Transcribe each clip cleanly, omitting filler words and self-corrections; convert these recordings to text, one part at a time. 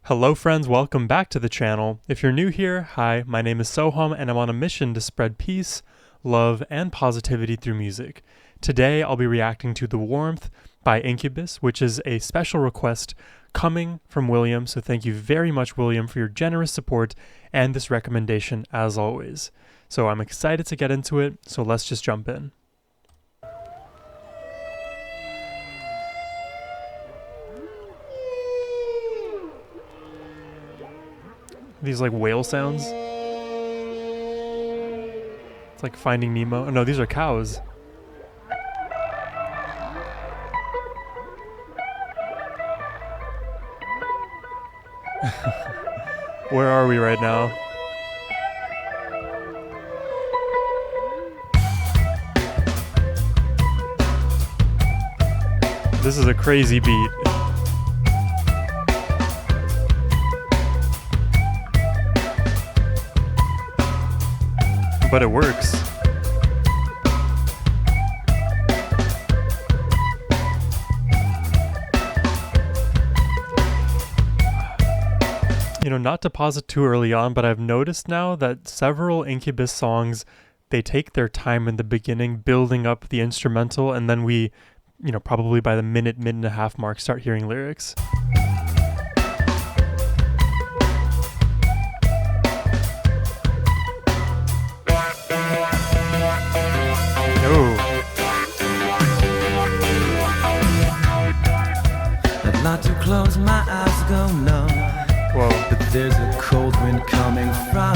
Hello friends, welcome back to the channel. If you're new here, hi, my name is Sohum and I'm on a mission to spread peace, love, and positivity through music. Today I'll be reacting to The Warmth by Incubus, which is a special request coming from William, so thank you very much William for your generous support and this recommendation as always. So I'm excited to get into it, so let's just jump in. These like whale sounds. It's like Finding Nemo. Oh no, these are cows. Where are we right now? This is a crazy beat. But it works. You know, not to pause it too early on, but I've noticed now that several Incubus songs, they take their time in the beginning, building up the instrumental, and then we, you know, probably by the minute and a half mark, start hearing lyrics. I'd like to close my eyes, go numb. Whoa. But there's a cold wind coming from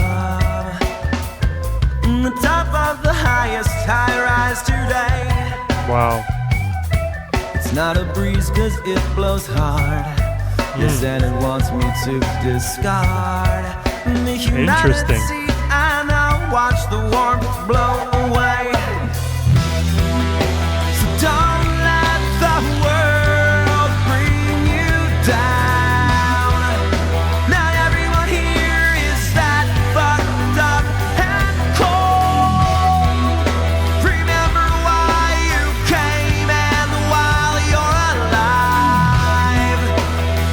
the top of the highest high-rise today. Wow. It's not a breeze cause it blows hard. Yes, and it wants me to discard the United States and I'll watch the warmth blow away. So don't let the world bring you down. Not everyone here is that fucked up and cold. Remember why you came and while you're alive,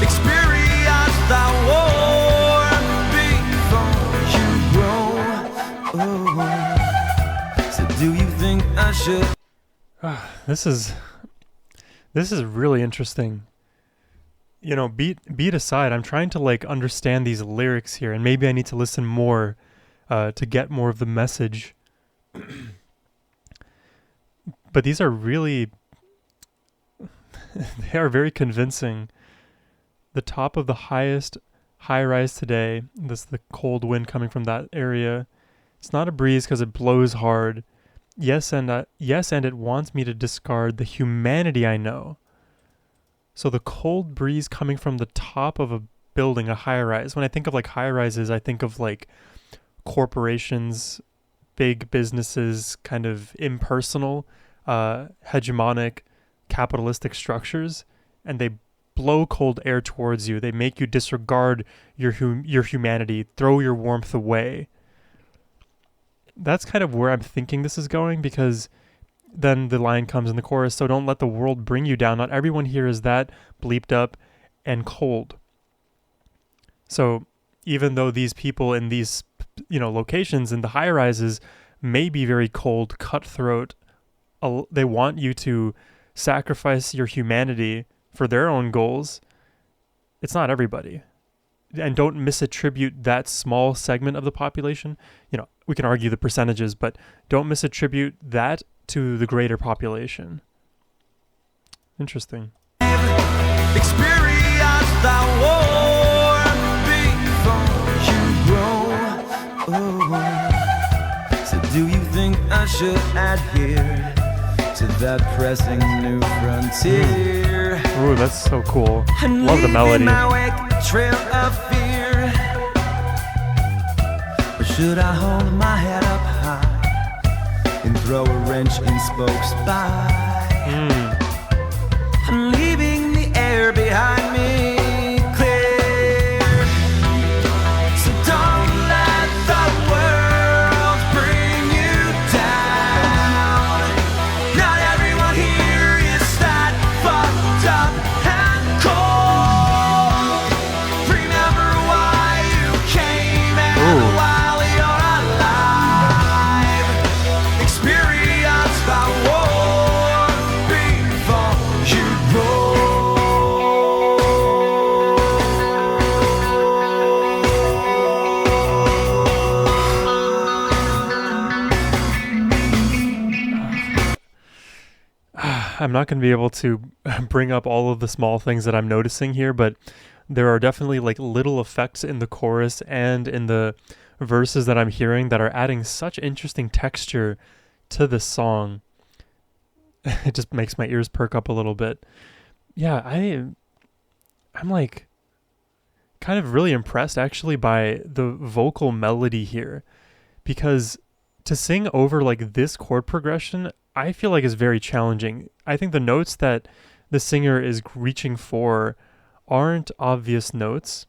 experience the warmth before you grow. Oh. So do you think I should? This is really interesting. You know, beat aside, I'm trying to like understand these lyrics here, and maybe I need to listen more to get more of the message. But these are really, they are very convincing. The top of the highest high-rise today, the cold wind coming from that area. It's not a breeze because it blows hard. Yes, and it wants me to discard the humanity I know. So the cold breeze coming from the top of a building, a high-rise. When I think of like high-rises, I think of like corporations, big businesses, kind of impersonal, hegemonic, capitalistic structures, and they blow cold air towards you. They make you disregard your humanity, throw your warmth away. That's kind of where I'm thinking this is going, because then the line comes in the chorus, so don't let the world bring you down. Not everyone here is that bleeped up and cold. So even though these people in these, you know, locations in the high rises may be very cold, cutthroat, they want you to sacrifice your humanity for their own goals. It's not everybody. And don't misattribute that small segment of the population. You know, we can argue the percentages, but don't misattribute that to the greater population. Interesting. Experience the warmth before you grow. Oh. So do you think I should adhere to that pressing new frontier? Ooh, that's so cool. And love the melody. My wake trail of fear. Or should I hold my head up high and throw a wrench in spokes by? I'm leaving the air behind me clear. So don't let the world bring you down. Not everyone here is that fucked up and cold. Remember I'm not going to be able to bring up all of the small things that I'm noticing here, but there are definitely like little effects in the chorus and in the verses that I'm hearing that are adding such interesting texture to the song. It just makes my ears perk up a little bit. Yeah, I'm like kind of really impressed actually by the vocal melody here, because to sing over like this chord progression, I feel like is very challenging. I think the notes that the singer is reaching for aren't obvious notes.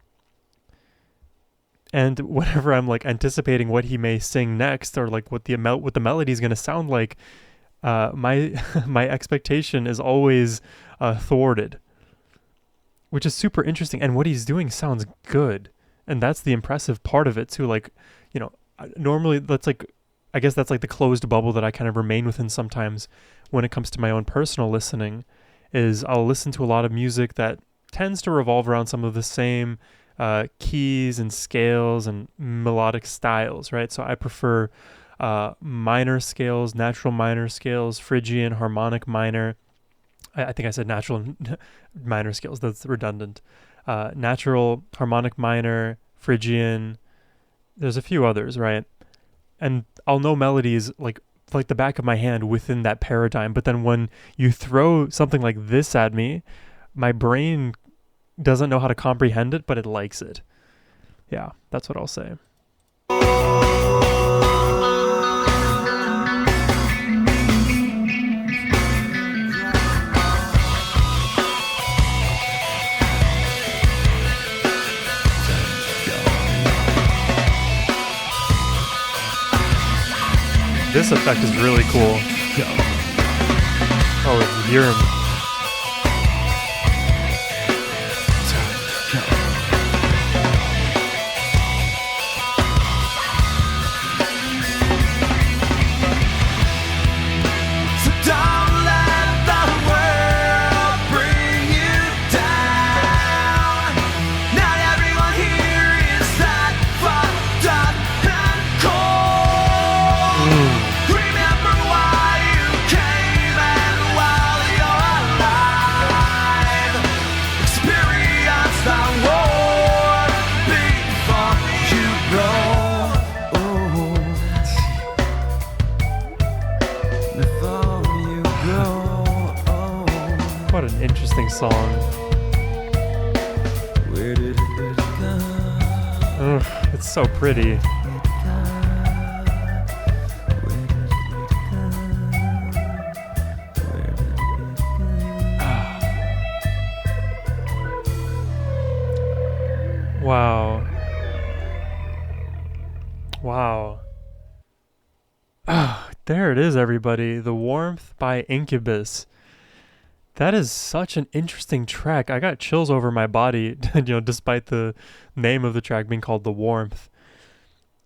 And whenever I'm like anticipating what he may sing next, or like what the melody is going to sound like, my my expectation is always thwarted, which is super interesting. And what he's doing sounds good, and that's the impressive part of it too. Like, normally that's like, I guess that's like the closed bubble that I kind of remain within sometimes when it comes to my own personal listening, is I'll listen to a lot of music that tends to revolve around some of the same keys and scales and melodic styles, right? So I prefer minor scales, natural minor scales, Phrygian, harmonic minor. I think I said natural minor scales. That's redundant. Natural, harmonic minor, Phrygian. There's a few others, right? And I'll know melodies like the back of my hand within that paradigm. But then when you throw something like this at me, my brain doesn't know how to comprehend it, but it likes it. Yeah, that's what I'll say. This effect is really cool. Oh, you hear him. What an interesting song. Ugh, it's so pretty. Wow. Wow. There it is, everybody. The Warmth by Incubus. That is such an interesting track. I got chills over my body, despite the name of the track being called The Warmth.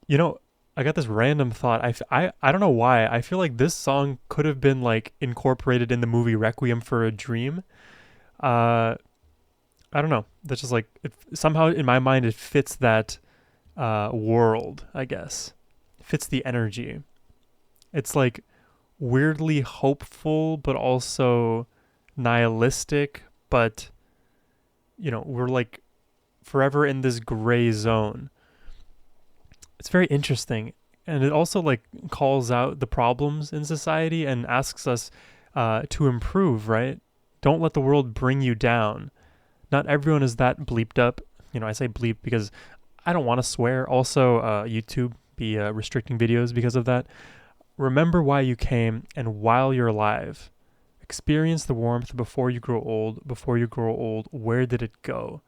I got this random thought. I don't know why. I feel like this song could have been like incorporated in the movie Requiem for a Dream. I don't know. That's just like, somehow in my mind it fits that world, I guess. It fits the energy. It's like weirdly hopeful, but also nihilistic, but we're like forever in this gray zone. It's very interesting, and it also like calls out the problems in society and asks us to improve, right? Don't let the world bring you down. Not everyone is that bleeped up. I say bleep because I don't want to swear. Also, YouTube be restricting videos because of that. Remember why you came, and while you're alive, experience the warmth before you grow old. Before you grow old, where did it go?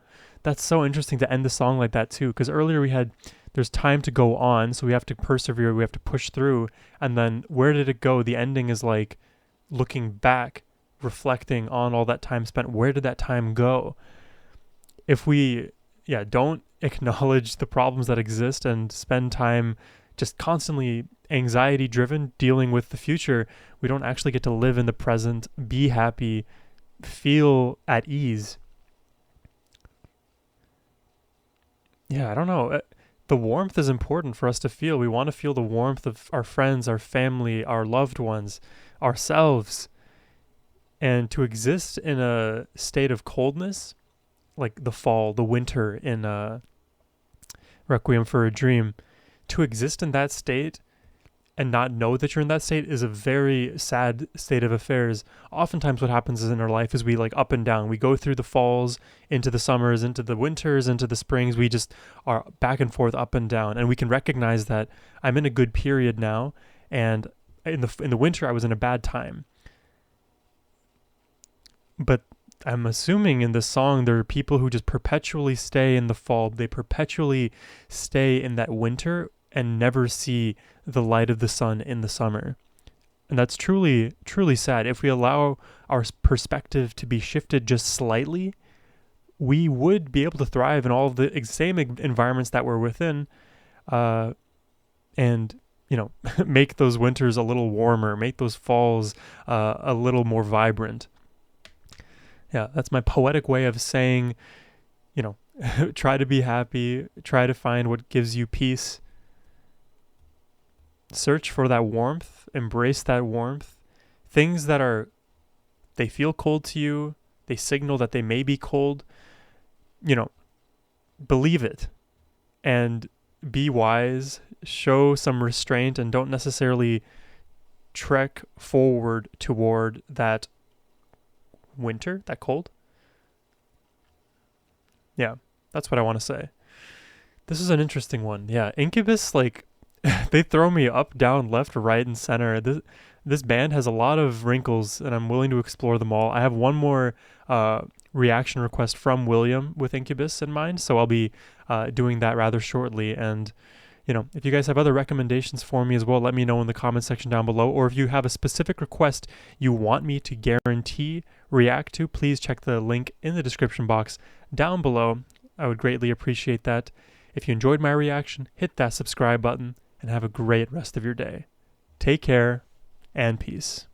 That's so interesting to end the song like that too, because earlier we had, there's time to go on, so we have to persevere, we have to push through, and then where did it go? The ending is like looking back, reflecting on all that time spent. Where did that time go? If we don't acknowledge the problems that exist and spend time just constantly anxiety driven dealing with the future, we don't actually get to live in the present, be happy, feel at ease. I don't know. The warmth is important for us to feel. We want to feel the warmth of our friends, our family, our loved ones, ourselves. And to exist in a state of coldness, like the fall, the winter in Requiem for a Dream, to exist in that state and not know that you're in that state is a very sad state of affairs. Oftentimes what happens is in our life is we like up and down. We go through the falls, into the summers, into the winters, into the springs. We just are back and forth, up and down. And we can recognize that I'm in a good period now, and in the winter I was in a bad time. But I'm assuming in this song there are people who just perpetually stay in the fall. They perpetually stay in that winter and never see the light of the sun in the summer. And that's truly, truly sad. If we allow our perspective to be shifted just slightly, we would be able to thrive in all of the same environments that we're within, and, make those winters a little warmer, make those falls a little more vibrant. Yeah, that's my poetic way of saying, try to be happy, try to find what gives you peace. Search for that warmth, embrace that warmth. Things that they feel cold to you, they signal that they may be cold, believe it and be wise, show some restraint, and don't necessarily trek forward toward that winter, that cold. Yeah, that's what I want to say. This is an interesting one. Yeah, Incubus, they throw me up, down, left, right, and center. This band has a lot of wrinkles, and I'm willing to explore them all. I have one more reaction request from William with Incubus in mind, so I'll be doing that rather shortly. And if you guys have other recommendations for me as well, let me know in the comment section down below. Or if you have a specific request you want me to guarantee react to, please check the link in the description box down below. I would greatly appreciate that. If you enjoyed my reaction, hit that subscribe button and have a great rest of your day. Take care and peace.